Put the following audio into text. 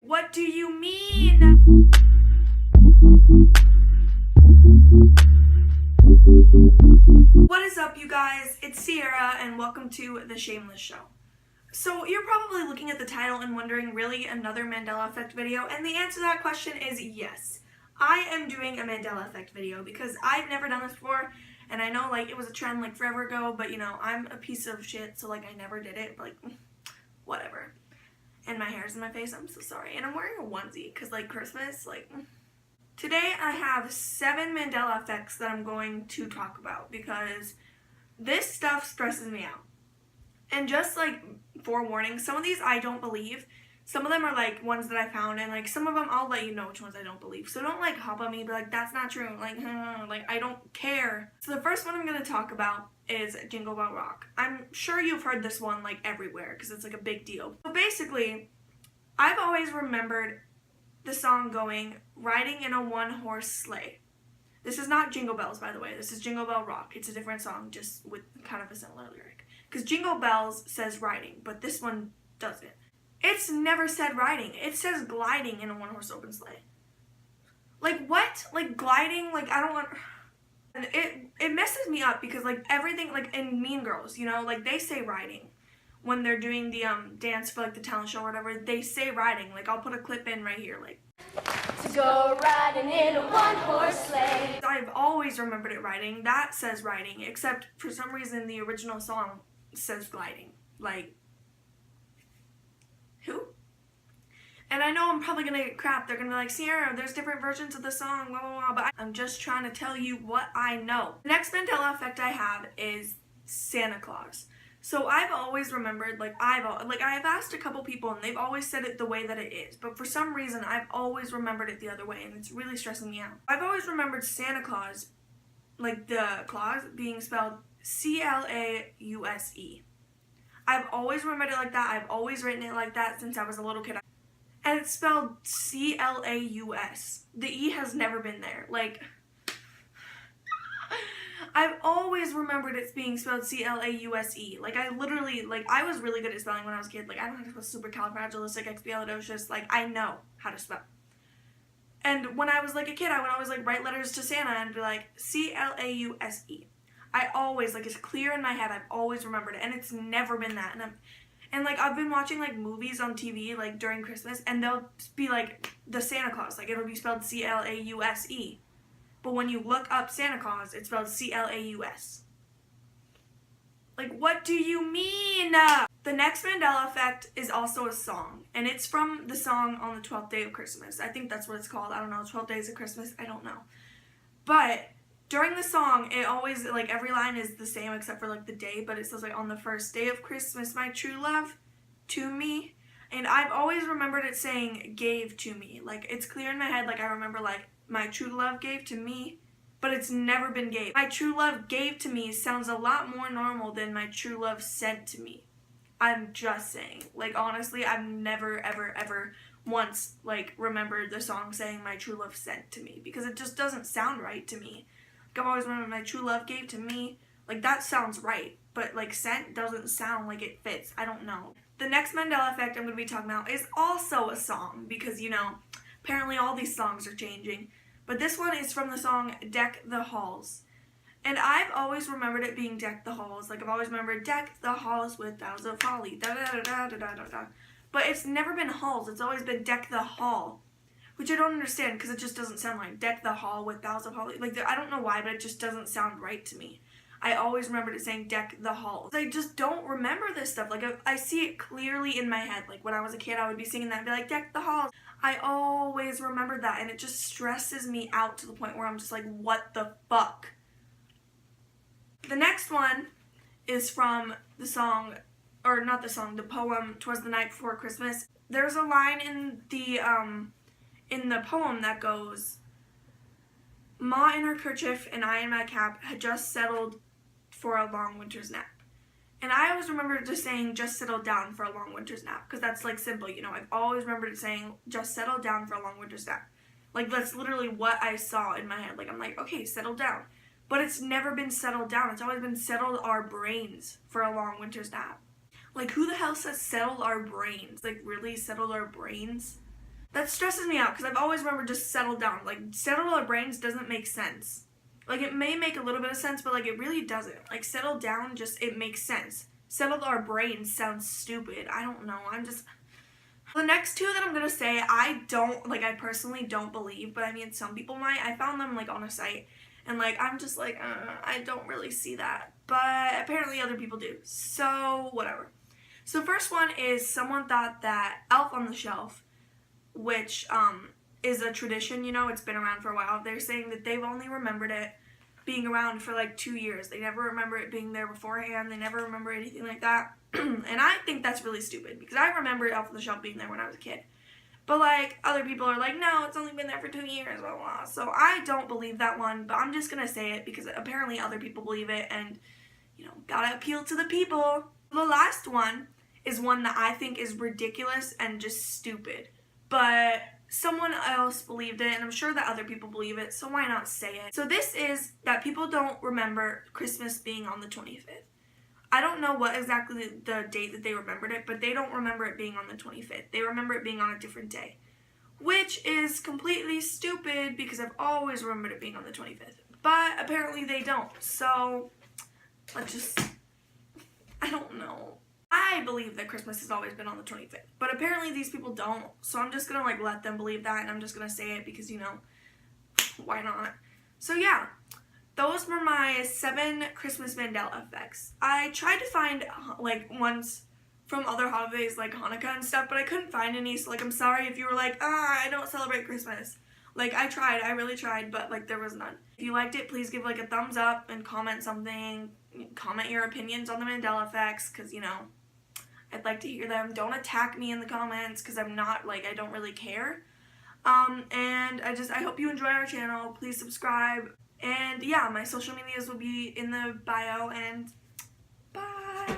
What do you mean? What is up, you guys? It's Sierra, and welcome to The Shameless Show. So you're probably looking at the title and wondering, really, another Mandela Effect video? And the answer to that question is yes. I am doing a Mandela Effect video because I've never done this before, and I know it was a trend forever ago, but I'm a piece of shit, so I never did it, but whatever. And my hair's in my face, I'm so sorry. And I'm wearing a onesie because Christmas, Today I have 7 Mandela effects that I'm going to talk about because this stuff stresses me out. And just forewarning, some of these I don't believe. Some of them are ones that I found, and some of them I'll let you know which ones I don't believe. So don't hop on me and be that's not true. I don't care. So the first one I'm going to talk about is Jingle Bell Rock. I'm sure you've heard this one everywhere because it's a big deal. But basically, I've always remembered the song going, riding in a one-horse sleigh. This is not Jingle Bells, by the way. This is Jingle Bell Rock. It's a different song, just with kind of a similar lyric. Because Jingle Bells says riding, but this one doesn't. It's never said riding. It says gliding in a one-horse open sleigh. What? Gliding? I don't want... And it messes me up because, everything, in Mean Girls, they say riding. When they're doing the dance for the talent show or whatever, they say riding. I'll put a clip in right here. To go riding in a one-horse sleigh. I've always remembered it riding. That says riding, except for some reason the original song says gliding. Who? And I know I'm probably gonna get crap. They're gonna be Sierra, there's different versions of the song, blah, blah, blah, but I'm just trying to tell you what I know. The next Mandela effect I have is Santa Claus. So I've always remembered, I've asked a couple people and they've always said it the way that it is, but for some reason I've always remembered it the other way, and it's really stressing me out. I've always remembered Santa Claus, the clause, being spelled C-L-A-U-S-E. I've always remembered it like that. I've always written it like that since I was a little kid. And it's spelled C-L-A-U-S. The E has never been there. I've always remembered it's being spelled C-L-A-U-S-E. I literally, I was really good at spelling when I was a kid. I know how to spell supercalifragilisticexpialidocious. I know how to spell. And when I was a kid, I would always write letters to Santa and be C-L-A-U-S-E. I always, it's clear in my head, I've always remembered it, and it's never been that. And I've been watching movies on TV during Christmas, and they'll be the Santa Claus, it'll be spelled C-L-A-U-S-E. But when you look up Santa Claus, it's spelled C-L-A-U-S. What do you mean? The next Mandela effect is also a song, and it's from the song On the 12th Day of Christmas. I think that's what it's called. I don't know, 12 Days of Christmas, I don't know. But during the song, it always, every line is the same except for the day, but it says on the first day of Christmas, my true love to me. And I've always remembered it saying gave to me. It's clear in my head, I remember my true love gave to me, but it's never been gave. My true love gave to me sounds a lot more normal than my true love sent to me. I'm just saying. Honestly, I've never, ever, ever once, remembered the song saying my true love sent to me, because it just doesn't sound right to me. I've always remembered my true love gave to me. That sounds right, but sent doesn't sound like it fits. I don't know. The next Mandela effect I'm going to be talking about is also a song, because, apparently all these songs are changing. But this one is from the song Deck the Halls. And I've always remembered it being Deck the Halls. I've always remembered deck the halls with boughs of holly. Da da da da da da da. But it's never been halls. It's always been deck the hall. Which I don't understand because it just doesn't sound right. Deck the hall with boughs of holly. I don't know why, but it just doesn't sound right to me. I always remembered it saying deck the halls. I just don't remember this stuff. I see it clearly in my head. When I was a kid, I would be singing that and be deck the halls. I always remembered that, and it just stresses me out to the point where I'm just what the fuck? The next one is from the song, or not the song, the poem, 'Twas the Night Before Christmas. There's a line in the poem that goes, Ma in her kerchief and I in my cap had just settled for a long winter's nap. And I always remember just saying, just settle down for a long winter's nap. Because that's simple, I've always remembered it saying, just settle down for a long winter's nap. That's literally what I saw in my head. I'm okay, settle down. But it's never been settled down. It's always been settled our brains for a long winter's nap. Who the hell says settle our brains? Really, settle our brains? That stresses me out because I've always remembered just settle down. Like, settle our brains doesn't make sense. Like, it may make a little bit of sense, but, like, it really doesn't. Like, settle down, just, it makes sense. Settle our brains sounds stupid. I don't know. The next two that I'm going to say, I personally don't believe, but I mean, some people might. I found them, like, on a site, and, like, I'm just like, I don't really see that. But apparently other people do. So, whatever. So, the first one is someone thought that Elf on the Shelf, which is a tradition, you know, it's been around for a while. They're saying that they've only remembered it being around for like 2 years. They never remember it being there beforehand. They never remember anything like that. And I think that's really stupid because I remember Elf on the Shelf being there when I was a kid. But like other people are like, no, it's only been there for 2 years, blah, blah, blah. So I don't believe that one, but I'm just going to say it because apparently other people believe it and, you know, gotta appeal to the people. The last one is one that I think is ridiculous and just stupid. But someone else believed it, and I'm sure that other people believe it, so why not say it? So this is that people don't remember Christmas being on the 25th. I don't know what exactly the date that they remembered it, but they don't remember it being on the 25th. They remember it being on a different day, which is completely stupid because I've always remembered it being on the 25th. But apparently they don't, so I don't know. I believe that Christmas has always been on the 25th, but apparently these people don't, so I'm just gonna like let them believe that, and I'm just gonna say it because, you know, why not? So yeah, those were my 7 Christmas Mandela effects. I tried to find like ones from other holidays like Hanukkah and stuff, but I couldn't find any, so like I'm sorry if you were like, I don't celebrate Christmas. Like I really tried, but like there was none. If you liked it, please give like a thumbs up and comment something. Comment your opinions on the Mandela effects, because, you know, I'd like to hear them. Don't attack me in the comments because I'm not, like, I don't really care. And I hope you enjoy our channel. Please subscribe. And yeah, my social medias will be in the bio, and bye.